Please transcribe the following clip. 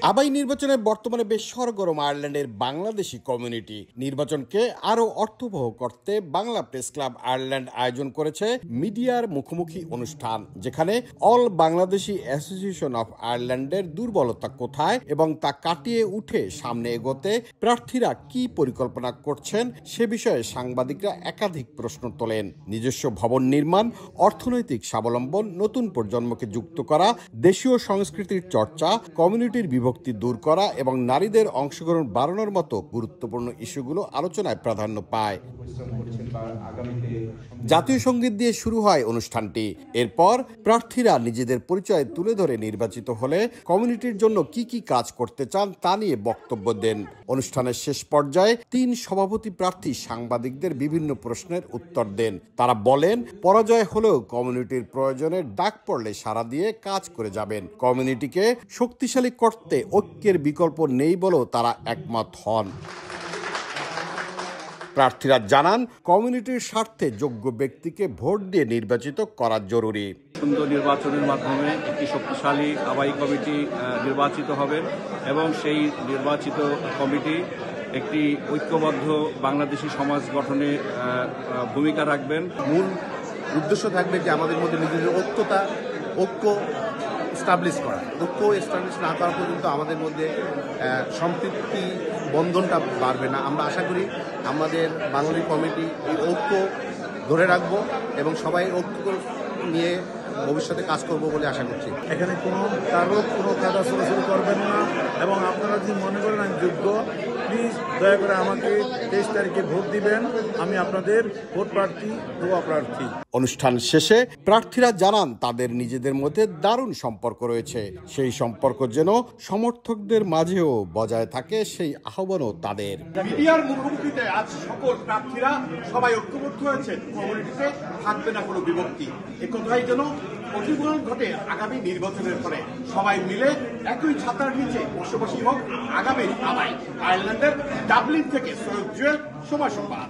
আবাই নির্বাচনে বর্তমানে বেশ সরগরম আয়ারল্যান্ডের বাংলাদেশি কমিউনিটি। নির্বাচনকে আরও অর্থবহ করতে বাংলা প্রেস ক্লাব আয়ারল্যান্ড আয়োজন করেছে মিডিয়ার মুখোমুখি অনুষ্ঠান, যেখানে অল বাংলাদেশি অ্যাসোসিয়েশন অফ আয়ারল্যান্ডের দুর্বলতা কোথায় এবং তা কাটিয়ে উঠে সামনে এগোতে প্রার্থীরা কি পরিকল্পনা করছেন সে বিষয়ে সাংবাদিকরা একাধিক প্রশ্ন তোলেন। নিজস্ব ভবন নির্মাণ, অর্থনৈতিক স্বাবলম্বন, নতুন প্রজন্মকে যুক্ত করা, দেশীয় সংস্কৃতির চর্চা, কমিউনিটির বিভক্তি দূর করা এবং নারীদের অংশগ্রহণ বাড়ানোর মতো গুরুত্বপূর্ণ ইস্যুগুলো আলোচনায় প্রাধান্য পায়। জাতীয় সঙ্গীত দিয়ে শুরু হয় অনুষ্ঠানটি। এরপর প্রার্থীরা নিজেদের পরিচয় তুলে ধরে নির্বাচিত হলে কমিউনিটির জন্য কি কি কাজ করতে চান তা নিয়ে বক্তব্য দেন। অনুষ্ঠানের শেষ পর্যায়ে 3 সভাপতি প্রার্থী সাংবাদিকদের বিভিন্ন প্রশ্নের উত্তর দেন। তারা বলেন, পরাজয় হলেও কমিউনিটির প্রয়োজনে ডাক পড়লে সাড়া দিয়ে কাজ করে যাবেন। কমিউনিটিকে শক্তিশালী করতে ঐক্যের বিকল্প নেই বলেও তারা একমত হন। প্রার্থীরা জানান, কমিউনিটির স্বার্থে যোগ্য ব্যক্তিকে ভোট দিয়ে নির্বাচিত করা জরুরি। সুন্দর নির্বাচনের মাধ্যমে একটি শক্তিশালী আবাই কমিটি নির্বাচিত হবে এবং সেই নির্বাচিত কমিটি একটি ঐক্যবদ্ধ বাংলাদেশি সমাজ গঠনে ভূমিকা রাখবেন। মূল উদ্দেশ্য থাকবে যে আমাদের মধ্যে নিজেদের ঐক্য এস্টাবলিশ করা। ঐক্য এস্টাবলিশ না করা পর্যন্ত আমাদের মধ্যে সম্পৃক্তি বন্ধনটা বাড়বে না। আমরা আশা করি আমাদের বাঙালি কমিটি এই ঐক্য ধরে রাখবো এবং সবাই ঐক্য নিয়ে ভবিষ্যতে কাজ করব বলে আশা করছি। এখানে কোনো কাদা ছোড়াছুড়ি করবেন না এবং আপনারা যদি মনে করেন আমি যোগ্য, প্লিজ দয়া করে আমাকে 23 তারিখে ভোট দিবেন। আমি আপনাদের ভোট প্রার্থী, দোয়া প্রার্থী। অনুষ্ঠান শেষে প্রার্থীরা জানান তাদের নিজেদের মধ্যে দারুণ সম্পর্ক রয়েছে, সেই সম্পর্ক যেন সমর্থকদের মাঝেও বজায় থাকে সেই আহ্বানও তাদের। মিডিয়ার মুখোমুখিতে আজ সকল প্রার্থীরা সবাই ঐক্যবদ্ধ হয়েছে, কমিউনিটিতে থাকবে না কোনো বিভক্তি। এ কথাই যেন প্রতিফলন ঘটে আগামী নির্বাচনের পরে। সবাই মিলে একই ছাতার নিচে বসবাসী হোক আগামী আবাই। আয়ারল্যান্ডের ডাবলিন থেকে সৈয়দ জুয়েল, সময় সংবাদ।